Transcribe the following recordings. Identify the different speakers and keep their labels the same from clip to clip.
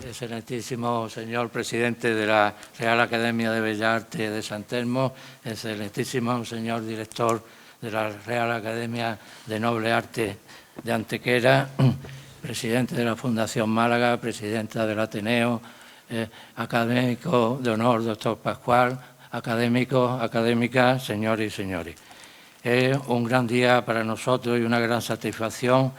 Speaker 1: Excelentísimo señor presidente de la Real Academia de Bellas Artes de San Telmo, excelentísimo señor director de la Real Academia de Noble Arte de Antequera, presidente de la Fundación Málaga, presidenta del Ateneo, académico de honor, doctor Pascual, académicos, académicas, señores y señores. Es un gran día para nosotros y una gran satisfacción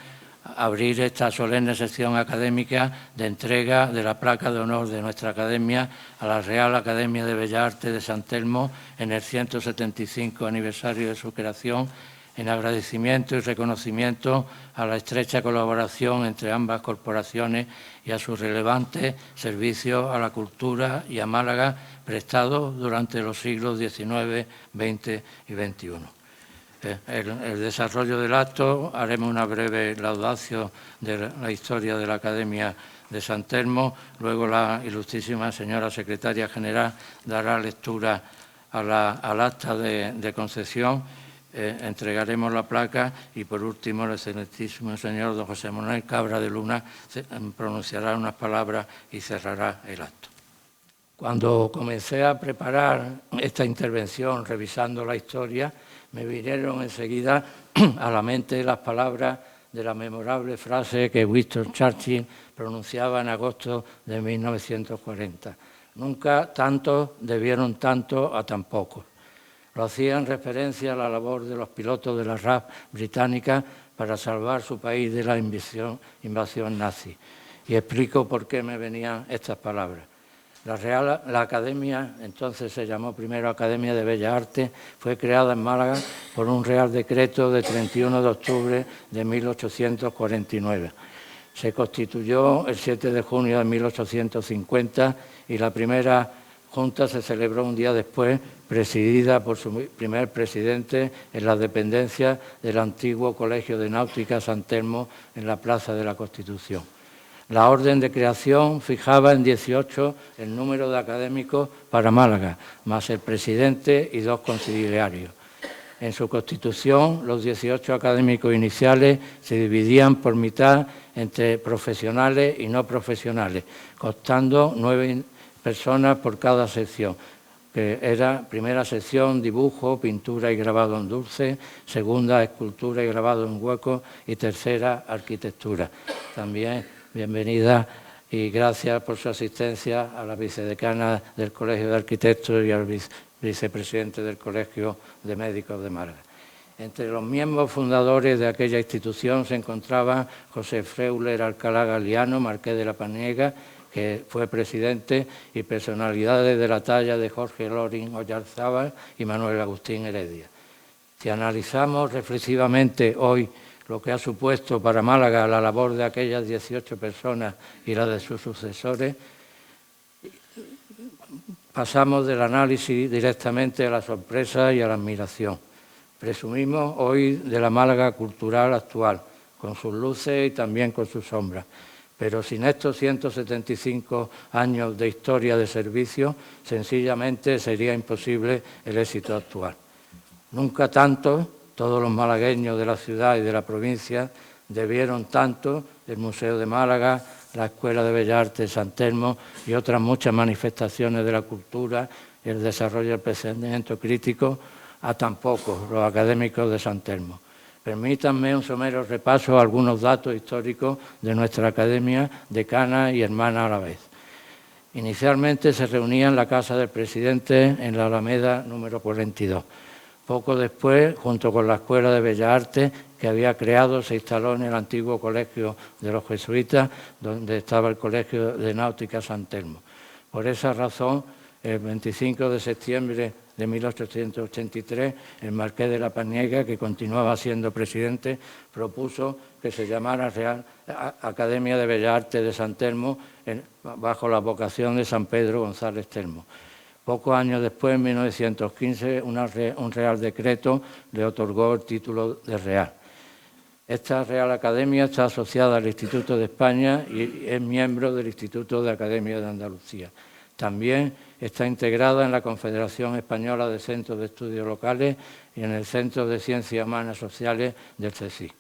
Speaker 1: abrir esta solemne sección académica de entrega de la placa de honor de nuestra Academia a la Real Academia de Bellas Artes de San Telmo en el 175 aniversario de su creación, en agradecimiento y reconocimiento a la estrecha colaboración entre ambas corporaciones y a sus relevantes servicios a la cultura y a Málaga prestados durante los siglos XIX, XX y XXI. El desarrollo del acto, haremos una breve laudatio de la historia de la Academia de San Telmo, luego la ilustrísima señora secretaria general dará lectura al acta de concesión, entregaremos la placa y por último el excelentísimo señor don José Manuel Cabra de Luna pronunciará unas palabras y cerrará el acto. Cuando comencé a preparar esta intervención revisando la historia, me vinieron enseguida a la mente las palabras de la memorable frase que Winston Churchill pronunciaba en agosto de 1940. Nunca tantos debieron tanto a tan pocos. Lo hacía en referencia a la labor de los pilotos de la RAF británica para salvar su país de la invasión nazi. Y explico por qué me venían estas palabras. La Academia, entonces se llamó primero Academia de Bellas Artes, fue creada en Málaga por un Real Decreto de 31 de octubre de 1849. Se constituyó el 7 de junio de 1850 y la primera junta se celebró un día después, presidida por su primer presidente en las dependencias del antiguo Colegio de Náutica San Telmo en la Plaza de la Constitución. La orden de creación fijaba en 18 el número de académicos para Málaga, más el presidente y 2 conciliarios. En su constitución, los 18 académicos iniciales se dividían por mitad entre profesionales y no profesionales, constando 9 personas por cada sección, que era primera sección dibujo, pintura y grabado en dulce, segunda escultura y grabado en hueco y tercera arquitectura. También bienvenida y gracias por su asistencia a la vicedecana del Colegio de Arquitectos y al vicepresidente del Colegio de Médicos de Málaga. Entre los miembros fundadores de aquella institución se encontraban José Freuler Alcalá Galiano, marqués de la Paniega, que fue presidente, y personalidades de la talla de Jorge Lorin Oyarzábal y Manuel Agustín Heredia. Si analizamos reflexivamente hoy lo que ha supuesto para Málaga la labor de aquellas 18 personas y la de sus sucesores, pasamos del análisis directamente a la sorpresa y a la admiración. Presumimos hoy de la Málaga cultural actual, con sus luces y también con sus sombras. Pero sin estos 175 años de historia de servicio, sencillamente sería imposible el éxito actual. Nunca tanto. Todos los malagueños de la ciudad y de la provincia debieron tanto el Museo de Málaga, la Escuela de Bellas Artes de San Telmo y otras muchas manifestaciones de la cultura y el desarrollo del pensamiento crítico a tan pocos, los académicos de San Telmo. Permítanme un somero repaso a algunos datos históricos de nuestra academia, decana y hermana a la vez. Inicialmente se reunía en la casa del presidente en la Alameda número 42. Poco después, junto con la Escuela de Bellas Artes que había creado, se instaló en el antiguo colegio de los jesuitas, donde estaba el Colegio de Náutica San Telmo. Por esa razón, el 25 de septiembre de 1883, el marqués de la Paniega, que continuaba siendo presidente, propuso que se llamara Real Academia de Bellas Artes de San Telmo, bajo la vocación de San Pedro González Telmo. Pocos años después, en 1915, un Real Decreto le otorgó el título de Real. Esta Real Academia está asociada al Instituto de España y es miembro del Instituto de Academia de Andalucía. También está integrada en la Confederación Española de Centros de Estudios Locales y en el Centro de Ciencias Humanas Sociales del CSIC.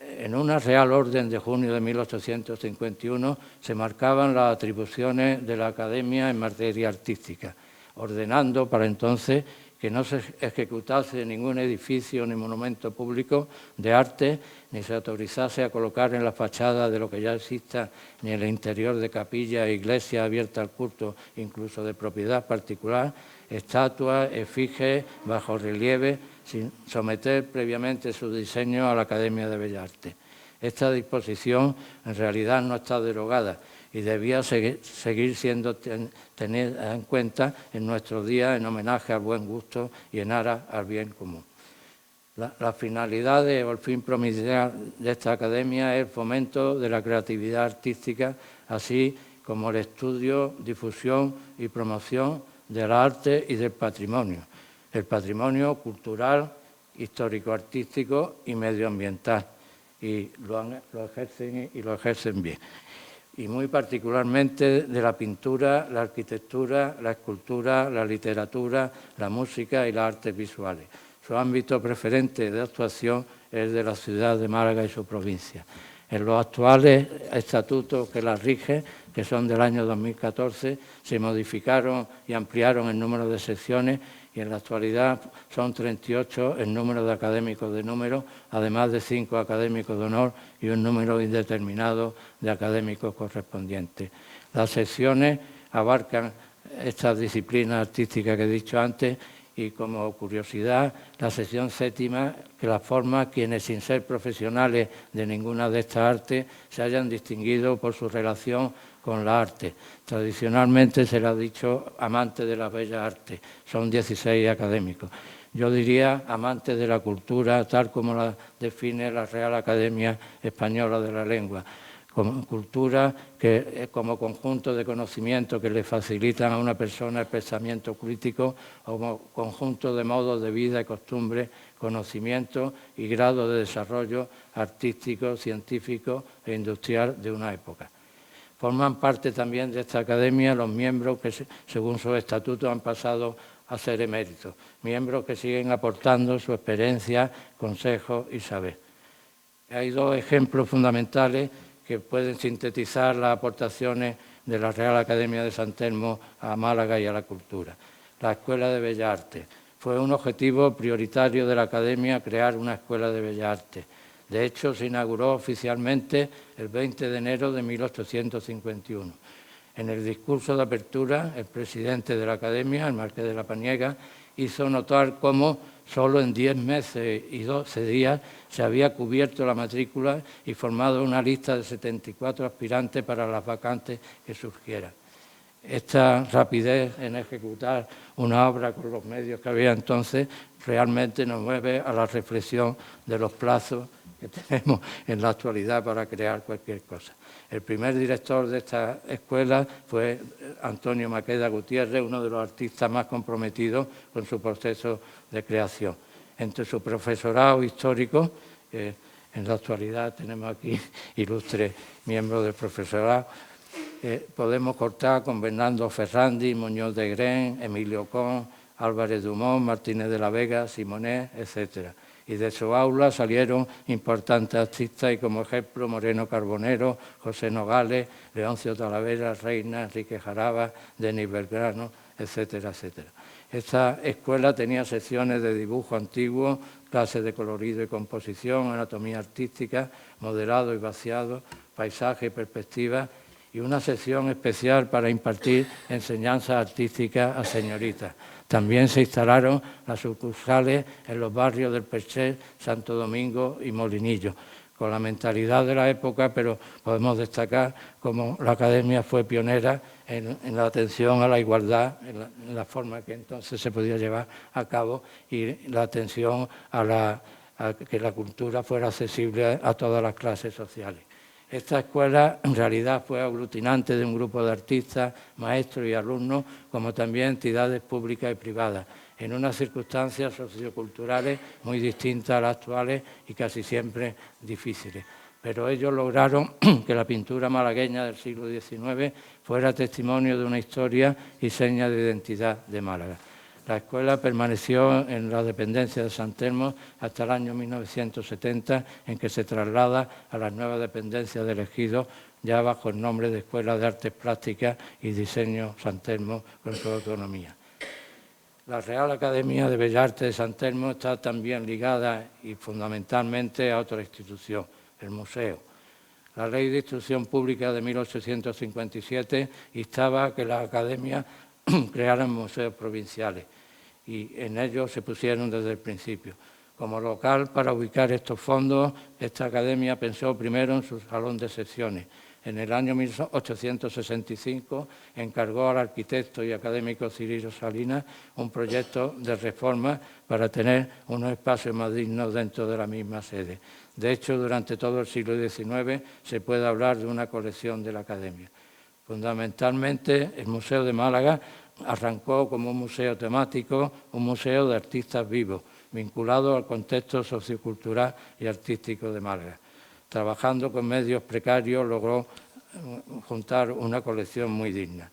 Speaker 1: En una Real Orden de junio de 1851 se marcaban las atribuciones de la Academia en materia artística, ordenando para entonces que no se ejecutase ningún edificio ni monumento público de arte, ni se autorizase a colocar en la fachada de lo que ya exista, ni en el interior de capillas e iglesias abiertas al culto, incluso de propiedad particular, estatuas, efigies, bajorrelieves, sin someter previamente su diseño a la Academia de Bellas Artes. Esta disposición en realidad no está derogada y debía seguir siendo tenida en cuenta en nuestros días en homenaje al buen gusto y en aras al bien común. La finalidad o el fin primordial de esta academia es el fomento de la creatividad artística, así como el estudio, difusión y promoción del arte y del patrimonio. El patrimonio cultural, histórico-artístico y medioambiental, y lo ejercen bien. Y muy particularmente de la pintura, la arquitectura, la escultura, la literatura, la música y las artes visuales. Su ámbito preferente de actuación es de la ciudad de Málaga y su provincia. En los actuales estatutos que la rigen, que son del año 2014, se modificaron y ampliaron el número de secciones y en la actualidad son 38 el número de académicos de número, además de 5 académicos de honor y un número indeterminado de académicos correspondientes. Las secciones abarcan estas disciplinas artísticas que he dicho antes y, como curiosidad, la sección séptima que la forma quienes, sin ser profesionales de ninguna de estas artes, se hayan distinguido por su relación con la arte. Tradicionalmente se le ha dicho amantes de las bellas artes, son 16 académicos. Yo diría amantes de la cultura, tal como la define la Real Academia Española de la Lengua, como cultura que como conjunto de conocimientos que le facilitan a una persona el pensamiento crítico, o como conjunto de modos de vida y costumbres, conocimientos y grado de desarrollo artístico, científico e industrial de una época. Forman parte también de esta academia los miembros que, según sus estatutos, han pasado a ser eméritos, miembros que siguen aportando su experiencia, consejos y saber. Hay dos ejemplos fundamentales que pueden sintetizar las aportaciones de la Real Academia de San Telmo a Málaga y a la cultura. La Escuela de Bellas Artes. Fue un objetivo prioritario de la Academia crear una Escuela de Bellas Artes. De hecho, se inauguró oficialmente el 20 de enero de 1851. En el discurso de apertura, el presidente de la Academia, el marqués de la Paniega, hizo notar cómo solo en 10 meses y 12 días se había cubierto la matrícula y formado una lista de 74 aspirantes para las vacantes que surgieran. Esta rapidez en ejecutar una obra con los medios que había entonces realmente nos mueve a la reflexión de los plazos que tenemos en la actualidad para crear cualquier cosa. El primer director de esta escuela fue Antonio Maqueda Gutiérrez, uno de los artistas más comprometidos con su proceso de creación. Entre su profesorado histórico, en la actualidad tenemos aquí ilustres miembros del profesorado, podemos cortar con Bernardo Ferrandi, Muñoz de Gren, Emilio Con, Álvarez Dumont, Martínez de la Vega, Simonet, etc. Y de su aula salieron importantes artistas y como ejemplo Moreno Carbonero, José Nogales, Leoncio Talavera, Reina, Enrique Jaraba, Denis Belgrano, etcétera, etcétera. Esta escuela tenía secciones de dibujo antiguo, clases de colorido y composición, anatomía artística, modelado y vaciado, paisaje y perspectiva, y una sección especial para impartir enseñanzas artísticas a señoritas. También se instalaron las sucursales en los barrios del Percher, Santo Domingo y Molinillo, con la mentalidad de la época, pero podemos destacar cómo la Academia fue pionera en la atención a la igualdad, en la forma que entonces se podía llevar a cabo, y la atención a que la cultura fuera accesible a todas las clases sociales. Esta escuela en realidad fue aglutinante de un grupo de artistas, maestros y alumnos, como también entidades públicas y privadas, en unas circunstancias socioculturales muy distintas a las actuales y casi siempre difíciles. Pero ellos lograron que la pintura malagueña del siglo XIX fuera testimonio de una historia y seña de identidad de Málaga. La escuela permaneció en la dependencia de San Telmo hasta el año 1970, en que se traslada a las nuevas dependencias del ejido, ya bajo el nombre de Escuela de Artes Plásticas y Diseño San Telmo, con su autonomía. La Real Academia de Bellas Artes de San Telmo está también ligada y fundamentalmente a otra institución, el museo. La Ley de Instrucción Pública de 1857 instaba a que las academias crearan museos provinciales y en ellos se pusieron desde el principio. Como local para ubicar estos fondos, esta academia pensó primero en su salón de sesiones. En el año 1865 encargó al arquitecto y académico Cirilo Salinas un proyecto de reforma para tener unos espacios más dignos dentro de la misma sede. De hecho, durante todo el siglo XIX se puede hablar de una colección de la academia. Fundamentalmente, el Museo de Málaga arrancó como un museo temático, un museo de artistas vivos, vinculado al contexto sociocultural y artístico de Málaga. Trabajando con medios precarios, logró juntar una colección muy digna.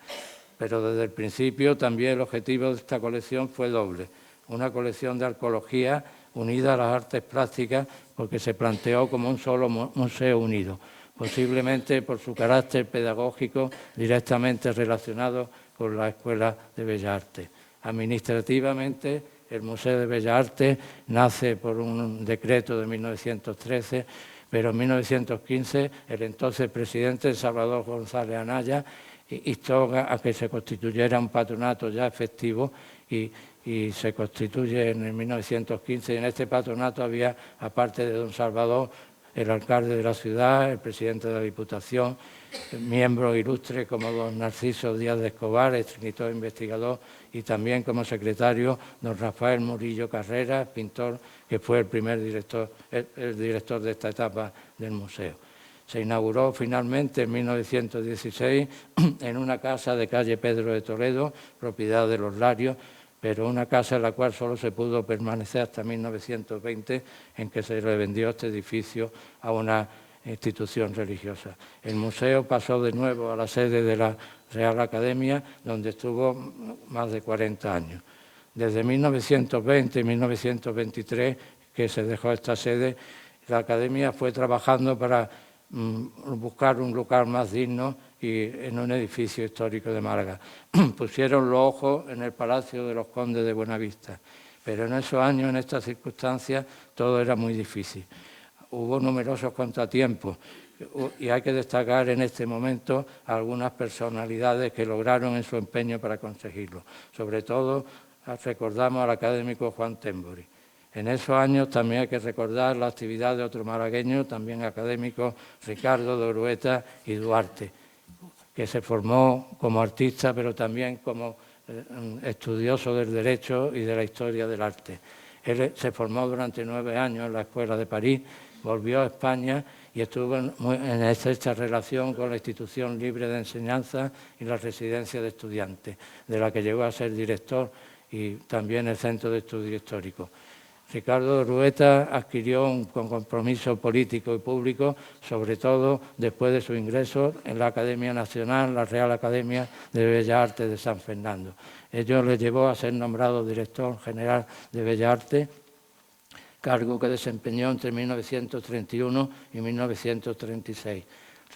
Speaker 1: Pero desde el principio también el objetivo de esta colección fue doble. Una colección de arqueología unida a las artes plásticas, porque se planteó como un solo museo unido, posiblemente por su carácter pedagógico directamente relacionado con la Escuela de Bellas Artes. Administrativamente, el Museo de Bellas Artes nace por un decreto de 1913, pero en 1915 el entonces presidente Salvador González Anaya instó a que se constituyera un patronato ya efectivo y se constituye en el 1915. Y en este patronato había, aparte de don Salvador, el alcalde de la ciudad, el presidente de la Diputación, miembros ilustres como don Narciso Díaz de Escobar, escritor e investigador, y también como secretario don Rafael Murillo Carreras, pintor, que fue el primer director, el director de esta etapa del museo. Se inauguró finalmente en 1916 en una casa de calle Pedro de Toledo, propiedad de los Larios, pero una casa en la cual solo se pudo permanecer hasta 1920, en que se le vendió este edificio a una institución religiosa. El museo pasó de nuevo a la sede de la Real Academia, donde estuvo más de 40 años. Desde 1920 y 1923, que se dejó esta sede, la Academia fue trabajando para buscar un lugar más digno y en un edificio histórico de Málaga. Pusieron los ojos en el Palacio de los Condes de Buenavista, pero en esos años, en estas circunstancias, todo era muy difícil. Hubo numerosos contratiempos y hay que destacar en este momento algunas personalidades que lograron en su empeño para conseguirlo. Sobre todo recordamos al académico Juan Tembori. En esos años también hay que recordar la actividad de otro malagueño, también académico, Ricardo de Urueta y Duarte, que se formó como artista, pero también como estudioso del derecho y de la historia del arte. Él se formó durante 9 años en la Escuela de París, volvió a España y estuvo en estrecha relación con la Institución Libre de Enseñanza y la Residencia de Estudiantes, de la que llegó a ser director, y también el Centro de Estudios Históricos. Ricardo de Urueta adquirió un compromiso político y público, sobre todo después de su ingreso en la Academia Nacional, la Real Academia de Bellas Artes de San Fernando. Ello le llevó a ser nombrado director general de Bellas Artes, cargo que desempeñó entre 1931 y 1936.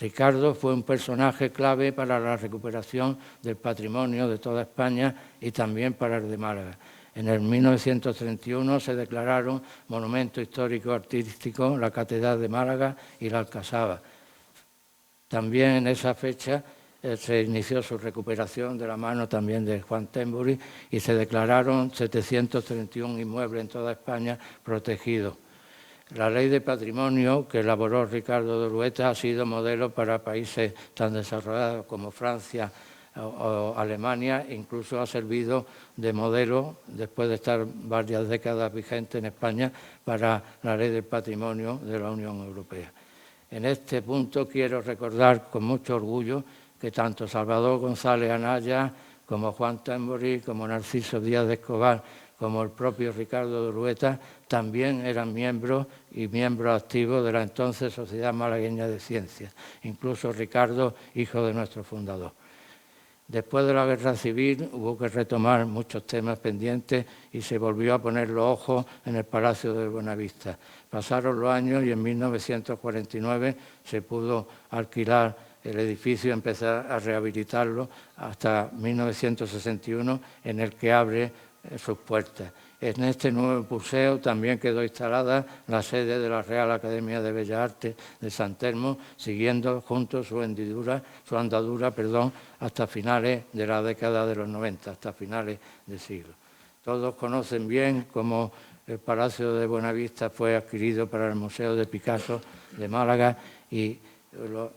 Speaker 1: Ricardo fue un personaje clave para la recuperación del patrimonio de toda España y también para el de Málaga. En el 1931 se declararon monumento histórico artístico la Catedral de Málaga y la Alcazaba. También en esa fecha se inició su recuperación de la mano también de Juan Tembori y se declararon 731 inmuebles en toda España protegidos. La Ley de Patrimonio que elaboró Ricardo de Urueta ha sido modelo para países tan desarrollados como Francia o Alemania, incluso ha servido de modelo, después de estar varias décadas vigente en España, para la Ley del Patrimonio de la Unión Europea. En este punto quiero recordar con mucho orgullo que tanto Salvador González Anaya, como Juan Tembori, como Narciso Díaz de Escobar, como el propio Ricardo de Urueta, también eran miembros y miembros activos de la entonces Sociedad Malagueña de Ciencias, incluso Ricardo, hijo de nuestro fundador. Después de la Guerra Civil hubo que retomar muchos temas pendientes y se volvió a poner los ojos en el Palacio de Buenavista. Pasaron los años y en 1949 se pudo alquilar el edificio y empezar a rehabilitarlo hasta 1961, en el que abre sus puertas. En este nuevo museo también quedó instalada la sede de la Real Academia de Bellas Artes de San Telmo, siguiendo juntos su andadura, hasta finales de la década de los 90, hasta finales del siglo. Todos conocen bien cómo el Palacio de Buenavista fue adquirido para el Museo de Picasso de Málaga y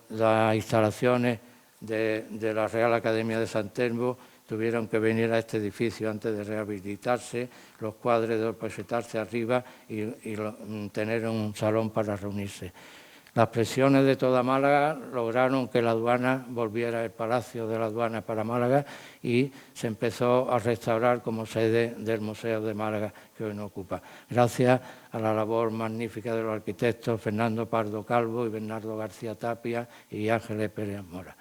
Speaker 1: las instalaciones de la Real Academia de San Telmo tuvieron que venir a este edificio antes de rehabilitarse, los cuadros de depositarse arriba y tener un salón para reunirse. Las presiones de toda Málaga lograron que la aduana volviera, el Palacio de la Aduana, para Málaga, y se empezó a restaurar como sede del Museo de Málaga que hoy nos ocupa. Gracias a la labor magnífica de los arquitectos Fernando Pardo Calvo y Bernardo García Tapia y Ángeles Pérez Mora.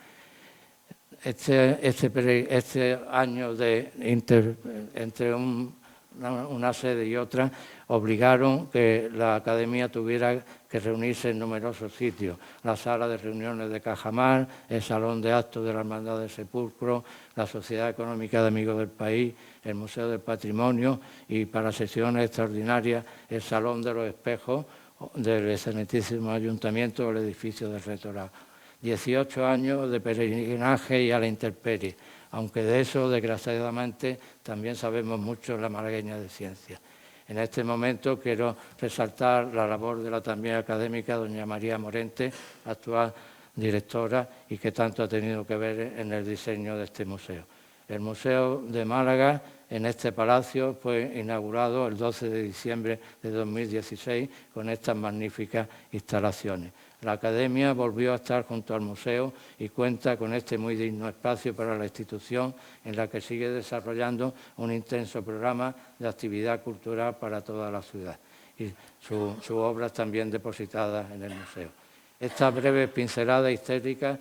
Speaker 1: Este año entre una sede y otra obligaron que la Academia tuviera que reunirse en numerosos sitios: la sala de reuniones de Cajamar, el salón de actos de la Hermandad del Sepulcro, la Sociedad Económica de Amigos del País, el Museo del Patrimonio y, para sesiones extraordinarias, el Salón de los Espejos del excelentísimo Ayuntamiento o el edificio del Rectorado. 18 años de peregrinaje y a la intemperie, aunque de eso, desgraciadamente, también sabemos mucho en la malagueña de ciencias. En este momento quiero resaltar la labor de la también académica doña María Morente, actual directora, y que tanto ha tenido que ver en el diseño de este museo. El Museo de Málaga, en este palacio, fue inaugurado el 12 de diciembre de 2016 con estas magníficas instalaciones. La Academia volvió a estar junto al museo y cuenta con este muy digno espacio para la institución, en la que sigue desarrollando un intenso programa de actividad cultural para toda la ciudad y sus obras también depositadas en el museo. Estas breves pinceladas históricas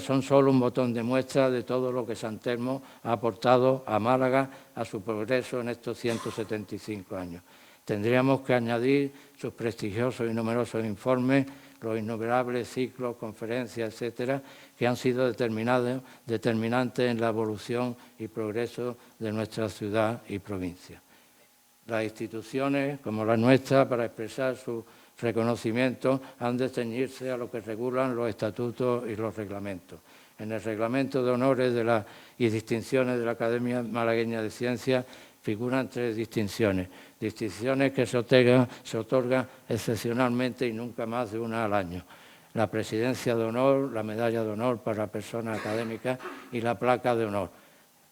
Speaker 1: son solo un botón de muestra de todo lo que San Telmo ha aportado a Málaga, a su progreso en estos 175 años. Tendríamos que añadir sus prestigiosos y numerosos informes, los innumerables ciclos, conferencias, etcétera, que han sido determinantes en la evolución y progreso de nuestra ciudad y provincia. Las instituciones, como la nuestra, para expresar su reconocimiento, han de ceñirse a lo que regulan los estatutos y los reglamentos. En el Reglamento de Honores y Distinciones de la Academia Malagueña de Ciencias figuran 3 distinciones que se otorgan excepcionalmente y nunca más de una al año: la Presidencia de Honor, la Medalla de Honor para personas académicas y la Placa de Honor,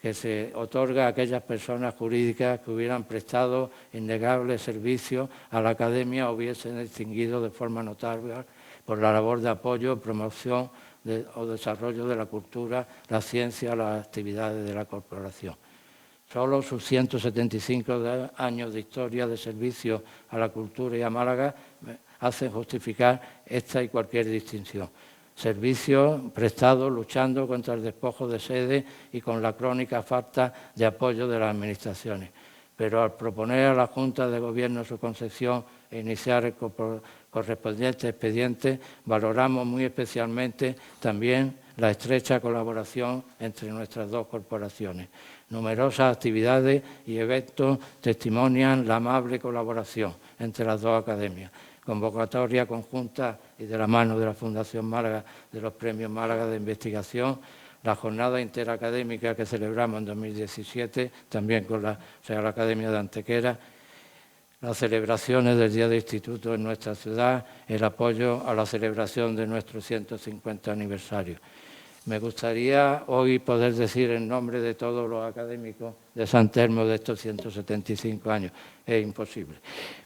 Speaker 1: que se otorga a aquellas personas jurídicas que hubieran prestado innegable servicio a la Academia o hubiesen distinguido de forma notable por la labor de apoyo, promoción o desarrollo de la cultura, la ciencia, las actividades de la corporación. Solo sus 175 años de historia de servicio a la cultura y a Málaga hacen justificar esta y cualquier distinción. Servicios prestados luchando contra el despojo de sede y con la crónica falta de apoyo de las administraciones. Pero al proponer a la Junta de Gobierno su concesión e iniciar el correspondiente expediente, valoramos muy especialmente también la estrecha colaboración entre nuestras dos corporaciones. Numerosas actividades y eventos testimonian la amable colaboración entre las dos academias. Convocatoria conjunta y de la mano de la Fundación Málaga de los Premios Málaga de Investigación, la jornada interacadémica que celebramos en 2017, también con la Real Academia de Antequera, las celebraciones del Día del Instituto en nuestra ciudad, el apoyo a la celebración de nuestro 150 aniversario. Me gustaría hoy poder decir en nombre de todos los académicos de San Telmo de estos 175 años. Es imposible,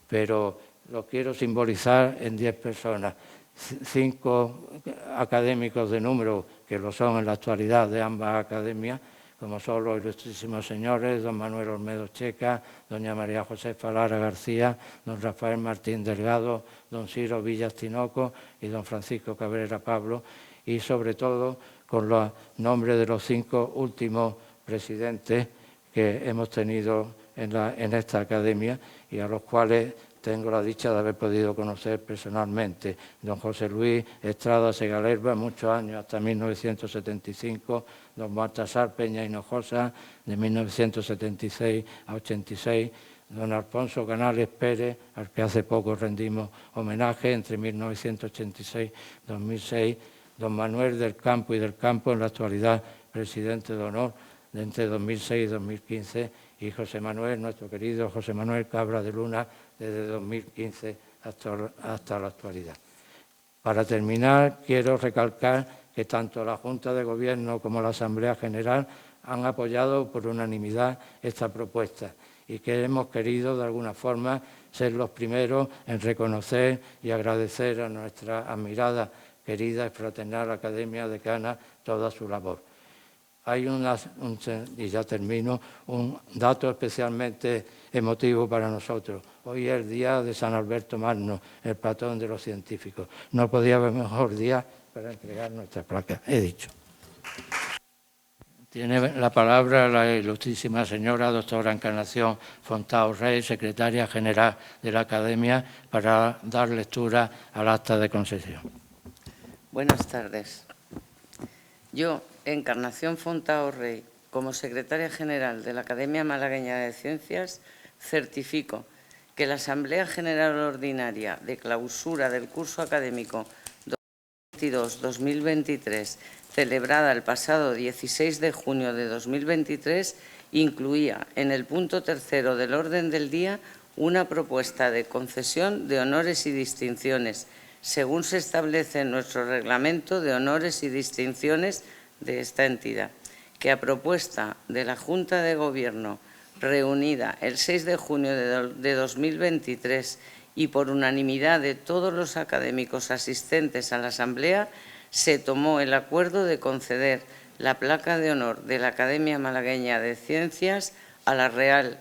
Speaker 1: pero lo quiero simbolizar en 10 personas. 5 académicos de número, que lo son en la actualidad de ambas academias, como son los ilustrísimos señores don Manuel Olmedo Checa, doña María Josefa Lara García, don Rafael Martín Delgado, don Ciro Villas Tinoco y don Francisco Cabrera Pablo, y sobre todo con los nombres de los 5 últimos presidentes que hemos tenido en esta academia y a los cuales tengo la dicha de haber podido conocer personalmente. Don José Luis Estrada Segalerba, muchos años, hasta 1975, don Baltasar Peña Hinojosa, de 1976 a 86, don Alfonso Canales Pérez, al que hace poco rendimos homenaje, entre 1986 y 2006, don Manuel del Campo y del Campo, en la actualidad presidente de honor de entre 2006 y 2015, y José Manuel, nuestro querido José Manuel Cabra de Luna, desde 2015 hasta la actualidad. Para terminar, quiero recalcar que tanto la Junta de Gobierno como la Asamblea General han apoyado por unanimidad esta propuesta y que hemos querido, de alguna forma, ser los primeros en reconocer y agradecer a nuestra admirada, querida y fraternal Academia Decana toda su labor. Hay y ya termino, un dato especialmente emotivo para nosotros. Hoy es el día de San Alberto Magno, el patrón de los científicos. No podía haber mejor día para entregar nuestra placa, he dicho. Tiene la palabra la ilustrísima señora doctora Encarnación Fontao Rey, secretaria general de la Academia, para dar lectura al acta de concesión.
Speaker 2: Buenas tardes. Yo, Encarnación Fontao Rey, como secretaria general de la Academia Malagueña de Ciencias, certifico que la Asamblea General Ordinaria de clausura del curso académico 2022-2023, celebrada el pasado 16 de junio de 2023, incluía en el punto 3 del orden del día una propuesta de concesión de honores y distinciones, según se establece en nuestro reglamento de honores y distinciones de esta entidad, que a propuesta de la Junta de Gobierno reunida el 6 de junio de 2023 y por unanimidad de todos los académicos asistentes a la Asamblea, se tomó el acuerdo de conceder la placa de honor de la Academia Malagueña de Ciencias a la Real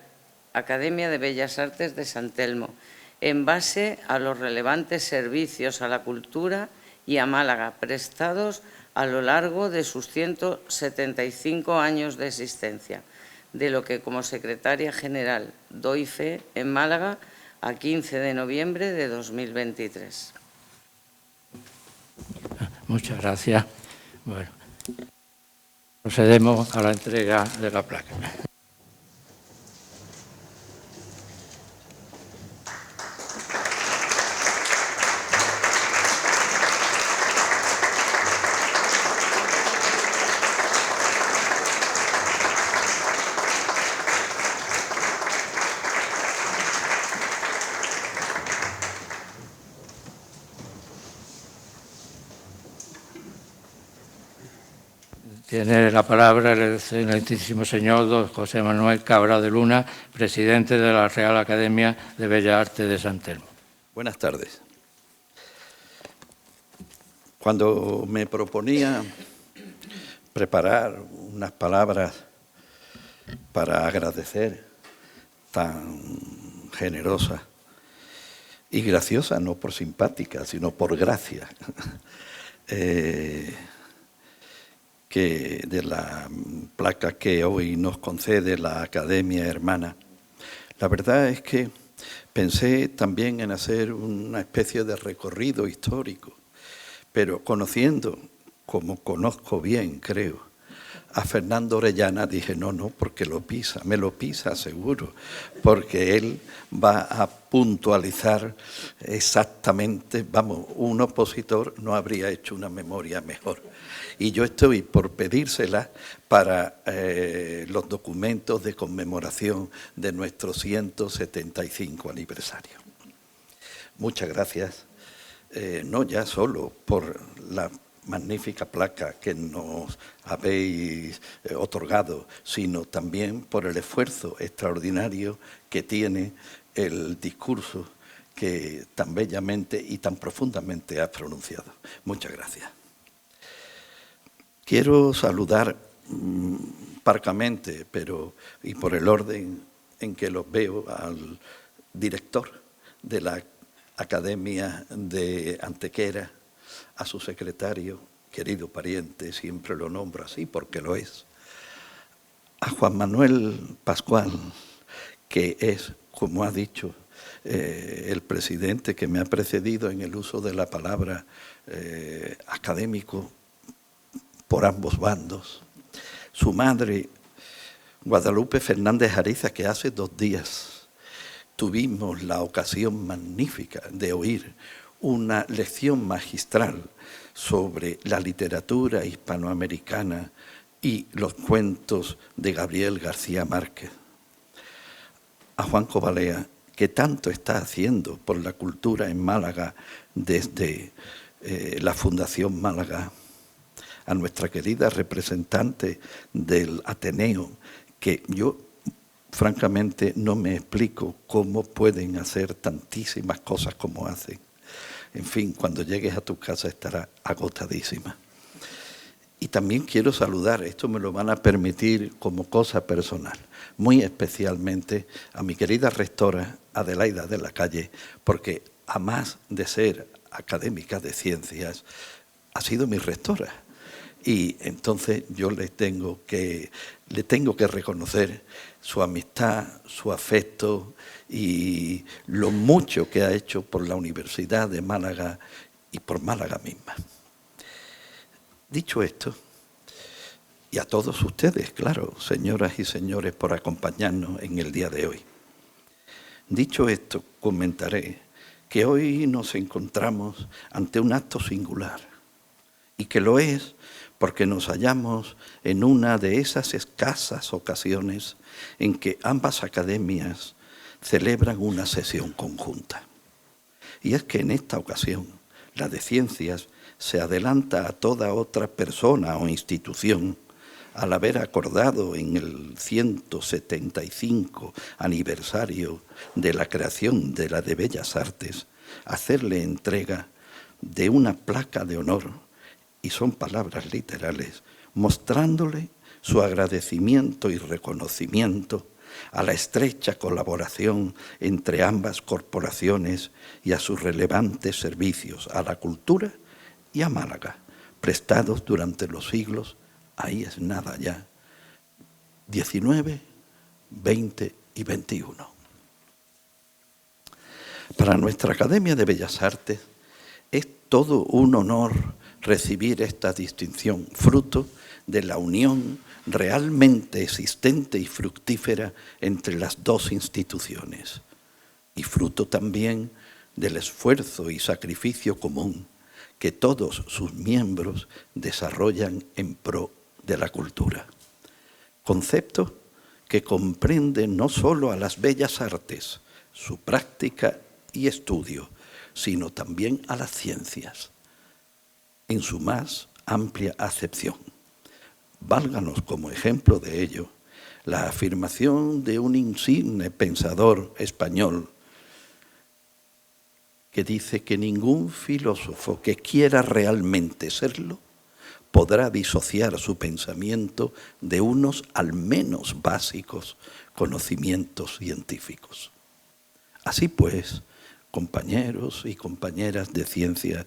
Speaker 2: Academia de Bellas Artes de San Telmo, en base a los relevantes servicios a la cultura y a Málaga prestados a lo largo de sus 175 años de existencia, de lo que como secretaria general doy fe en Málaga a 15 de noviembre de 2023.
Speaker 1: Muchas gracias. Bueno, procedemos a la entrega de la placa. Tiene la palabra el excelentísimo señor don José Manuel Cabra de Luna, presidente de la Real Academia de Bellas Artes de San Telmo.
Speaker 3: Buenas tardes. Cuando me proponía preparar unas palabras para agradecer tan generosas y graciosas, no por simpática, sino por gracia, que de la placa que hoy nos concede la Academia Hermana. La verdad es que pensé también en hacer una especie de recorrido histórico, pero conociendo, como conozco bien, creo, a Fernando Orellana, dije, no, porque me lo pisa seguro, porque él va a puntualizar exactamente, vamos, un opositor no habría hecho una memoria mejor. Y yo estoy por pedírsela para los documentos de conmemoración de nuestro 175 aniversario. Muchas gracias, no ya solo por la magnífica placa que nos habéis otorgado, sino también por el esfuerzo extraordinario que tiene el discurso que tan bellamente y tan profundamente has pronunciado. Muchas gracias. Quiero saludar parcamente, y por el orden en que los veo, al director de la Academia de Antequera, a su secretario, querido pariente, siempre lo nombro así porque lo es, a Juan Manuel Pascual, que es, como ha dicho el presidente que me ha precedido en el uso de la palabra académico por ambos bandos, su madre, Guadalupe Fernández Ariza, que hace 2 días tuvimos la ocasión magnífica de oír una lección magistral sobre la literatura hispanoamericana y los cuentos de Gabriel García Márquez. A Juan Cobalea, que tanto está haciendo por la cultura en Málaga desde la Fundación Málaga, a nuestra querida representante del Ateneo, que yo francamente no me explico cómo pueden hacer tantísimas cosas como hacen. En fin, cuando llegues a tu casa estará agotadísima. Y también quiero saludar, esto me lo van a permitir como cosa personal, muy especialmente a mi querida rectora Adelaida de la Calle, porque a más de ser académica de ciencias, ha sido mi rectora. Y entonces yo le tengo que reconocer su amistad, su afecto y lo mucho que ha hecho por la Universidad de Málaga y por Málaga misma. Dicho esto, y a todos ustedes, claro, señoras y señores, por acompañarnos en el día de hoy. Dicho esto, comentaré que hoy nos encontramos ante un acto singular, y que lo es porque nos hallamos en una de esas escasas ocasiones en que ambas academias celebran una sesión conjunta. Y es que en esta ocasión, la de Ciencias se adelanta a toda otra persona o institución al haber acordado en el 175 aniversario de la creación de la de Bellas Artes hacerle entrega de una placa de honor, y son palabras literales, mostrándole su agradecimiento y reconocimiento a la estrecha colaboración entre ambas corporaciones y a sus relevantes servicios a la cultura y a Málaga, prestados durante los siglos, ahí es nada ya, 19, 20 y 21. Para nuestra Academia de Bellas Artes es todo un honor recibir esta distinción, fruto de la unión realmente existente y fructífera entre las dos instituciones, y fruto también del esfuerzo y sacrificio común que todos sus miembros desarrollan en pro de la cultura. Concepto que comprende no solo a las bellas artes, su práctica y estudio, sino también a las ciencias, en su más amplia acepción. Válganos como ejemplo de ello la afirmación de un insigne pensador español que dice que ningún filósofo que quiera realmente serlo podrá disociar su pensamiento de unos al menos básicos conocimientos científicos. Así pues, compañeros y compañeras de ciencias,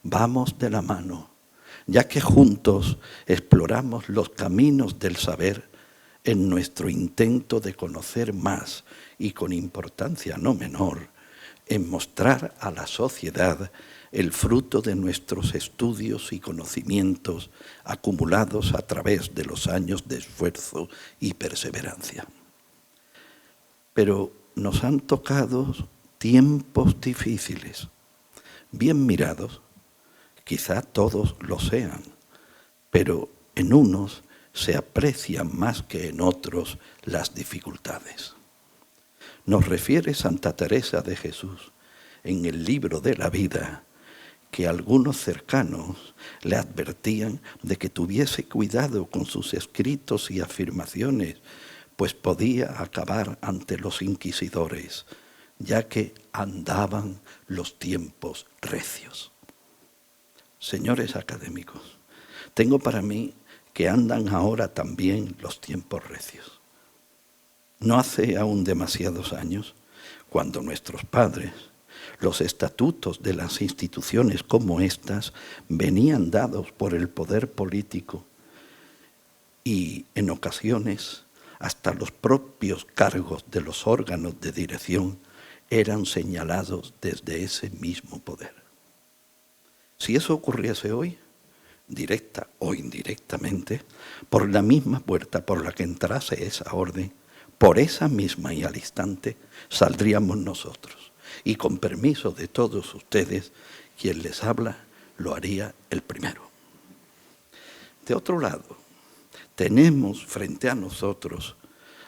Speaker 3: vamos de la mano, ya que juntos exploramos los caminos del saber en nuestro intento de conocer más y con importancia no menor, en mostrar a la sociedad el fruto de nuestros estudios y conocimientos acumulados a través de los años de esfuerzo y perseverancia. Pero nos han tocado tiempos difíciles, bien mirados. Quizá todos lo sean, pero en unos se aprecian más que en otros las dificultades. Nos refiere Santa Teresa de Jesús en el libro de la vida que algunos cercanos le advertían de que tuviese cuidado con sus escritos y afirmaciones, pues podía acabar ante los inquisidores, ya que andaban los tiempos recios. Señores académicos, tengo para mí que andan ahora también los tiempos recios. No hace aún demasiados años, cuando nuestros padres, Los estatutos de las instituciones como estas venían dados por el poder político y en ocasiones hasta los propios cargos de los órganos de dirección eran señalados desde ese mismo poder. Si eso ocurriese hoy, directa o indirectamente, por la misma puerta por la que entrase esa orden, por esa misma y al instante saldríamos nosotros. Y con permiso de todos ustedes, quien les habla lo haría el primero. De otro lado, tenemos frente a nosotros,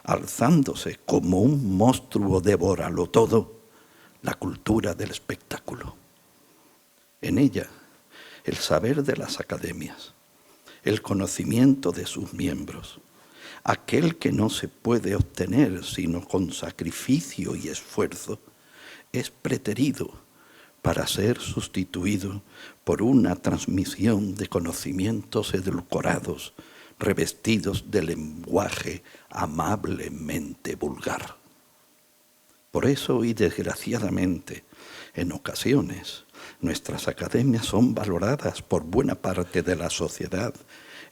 Speaker 3: alzándose como un monstruo devóralo todo, la cultura del espectáculo. En ella, el saber de las academias, el conocimiento de sus miembros, aquel que no se puede obtener sino con sacrificio y esfuerzo, es preterido para ser sustituido por una transmisión de conocimientos edulcorados, revestidos de lenguaje amablemente vulgar. Por eso, y desgraciadamente, en ocasiones, nuestras academias son valoradas por buena parte de la sociedad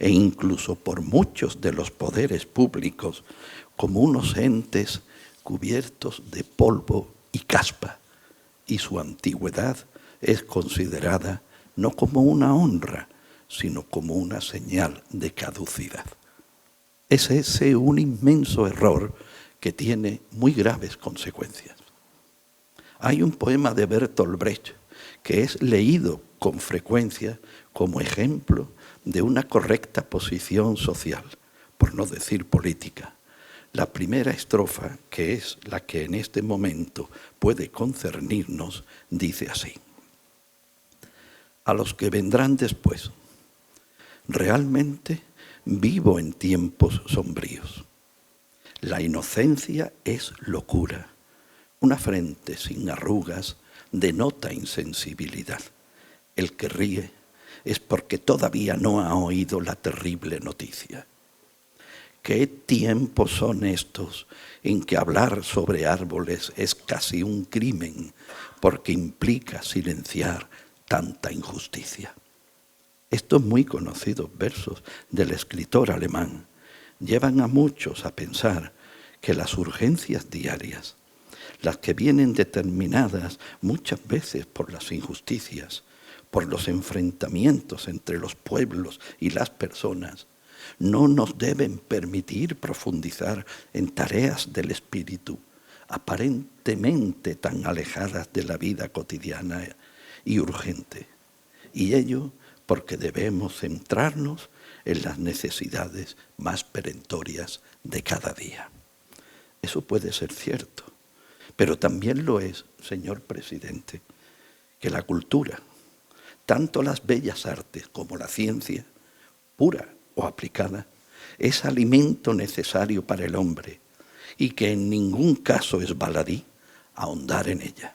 Speaker 3: e incluso por muchos de los poderes públicos como unos entes cubiertos de polvo y caspa, y su antigüedad es considerada no como una honra, sino como una señal de caducidad. Es ese un inmenso error que tiene muy graves consecuencias. Hay un poema de Bertolt Brecht que es leído con frecuencia como ejemplo de una correcta posición social, por no decir política. La primera estrofa, que es la que en este momento puede concernirnos, dice así: a los que vendrán después, realmente vivo en tiempos sombríos. La inocencia es locura. Una frente sin arrugas denota insensibilidad. El que ríe es porque todavía no ha oído la terrible noticia. ¿Qué tiempos son estos en que hablar sobre árboles es casi un crimen porque implica silenciar tanta injusticia? Estos muy conocidos versos del escritor alemán llevan a muchos a pensar que las urgencias diarias, las que vienen determinadas muchas veces por las injusticias, por los enfrentamientos entre los pueblos y las personas, no nos deben permitir profundizar en tareas del espíritu aparentemente tan alejadas de la vida cotidiana y urgente. Y ello porque debemos centrarnos en las necesidades más perentorias de cada día. Eso puede ser cierto, pero también lo es, señor presidente, que la cultura, tanto las bellas artes como la ciencia, pura o aplicada, es alimento necesario para el hombre y que en ningún caso es baladí ahondar en ella,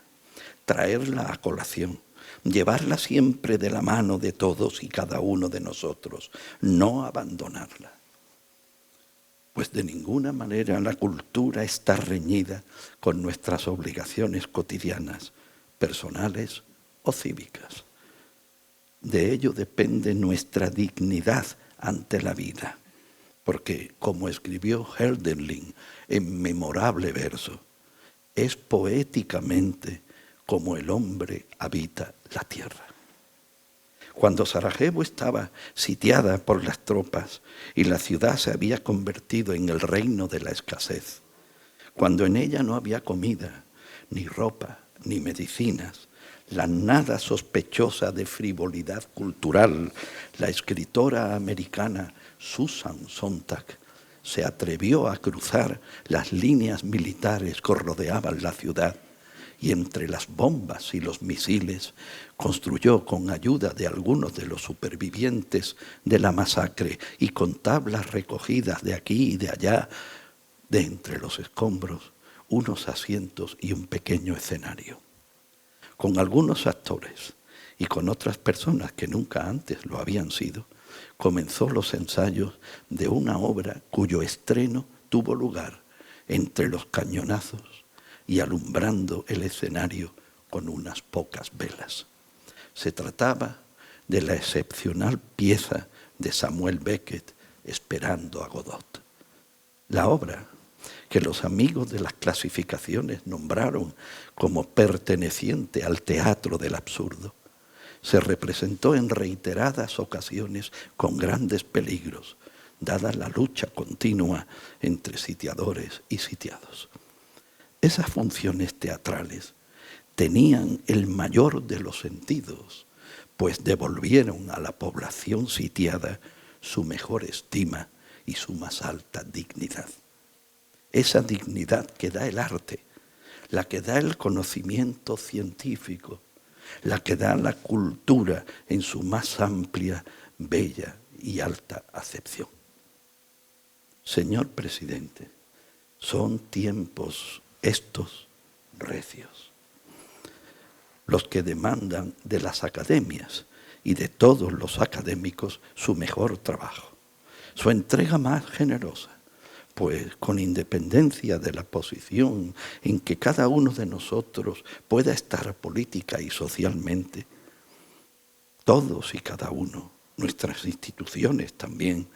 Speaker 3: traerla a colación, llevarla siempre de la mano de todos y cada uno de nosotros, no abandonarla. Pues de ninguna manera la cultura está reñida con nuestras obligaciones cotidianas, personales o cívicas. De ello depende nuestra dignidad ante la vida, porque, como escribió Hölderlin en memorable verso, es poéticamente como el hombre habita la tierra. Cuando Sarajevo estaba sitiada por las tropas y la ciudad se había convertido en el reino de la escasez, cuando en ella no había comida, ni ropa, ni medicinas, la nada sospechosa de frivolidad cultural, la escritora americana Susan Sontag se atrevió a cruzar las líneas militares que rodeaban la ciudad y entre las bombas y los misiles construyó con ayuda de algunos de los supervivientes de la masacre y con tablas recogidas de aquí y de allá, de entre los escombros, unos asientos y un pequeño escenario. Con algunos actores y con otras personas que nunca antes lo habían sido, comenzó los ensayos de una obra cuyo estreno tuvo lugar entre los cañonazos y alumbrando el escenario con unas pocas velas. Se trataba de la excepcional pieza de Samuel Beckett, Esperando a Godot. La obra, que los amigos de las clasificaciones nombraron como perteneciente al teatro del absurdo, se representó en reiteradas ocasiones con grandes peligros, dada la lucha continua entre sitiadores y sitiados. Esas funciones teatrales tenían el mayor de los sentidos, pues devolvieron a la población sitiada su mejor estima y su más alta dignidad. Esa dignidad que da el arte, la que da el conocimiento científico, la que da la cultura en su más amplia, bella y alta acepción. Señor presidente, son tiempos estos recios, los que demandan de las academias y de todos los académicos su mejor trabajo, su entrega más generosa, pues con independencia de la posición en que cada uno de nosotros pueda estar política y socialmente, todos y cada uno, nuestras instituciones también,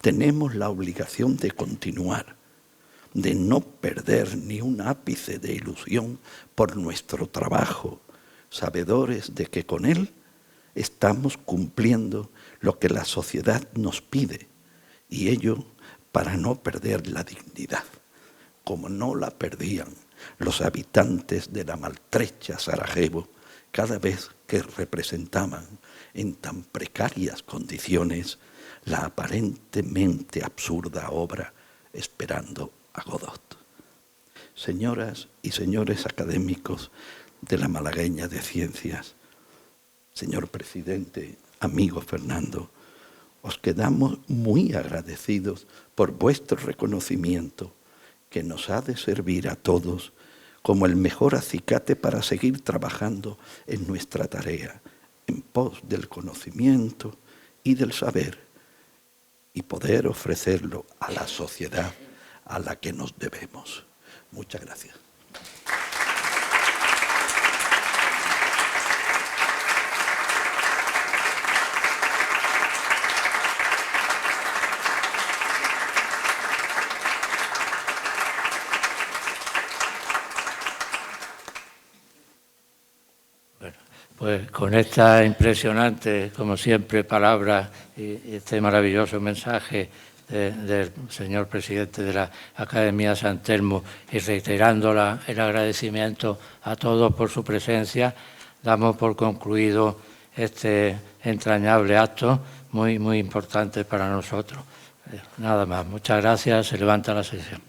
Speaker 3: tenemos la obligación de continuar, de no perder ni un ápice de ilusión por nuestro trabajo, sabedores de que con él estamos cumpliendo lo que la sociedad nos pide, y ello para no perder la dignidad, como no la perdían los habitantes de la maltrecha Sarajevo cada vez que representaban en tan precarias condiciones la aparentemente absurda obra Esperando a Godot. Señoras y señores académicos de la Malagueña de Ciencias, señor presidente, amigo Fernando, os quedamos muy agradecidos por vuestro reconocimiento, que nos ha de servir a todos como el mejor acicate para seguir trabajando en nuestra tarea, en pos del conocimiento y del saber, y poder ofrecerlo a la sociedad a la que nos debemos. Muchas gracias.
Speaker 1: Pues con esta impresionante, como siempre, palabra y este maravilloso mensaje del señor presidente de la Academia San Telmo, y reiterando el agradecimiento a todos por su presencia, damos por concluido este entrañable acto muy, muy importante para nosotros. Nada más. Muchas gracias. Se levanta la sesión.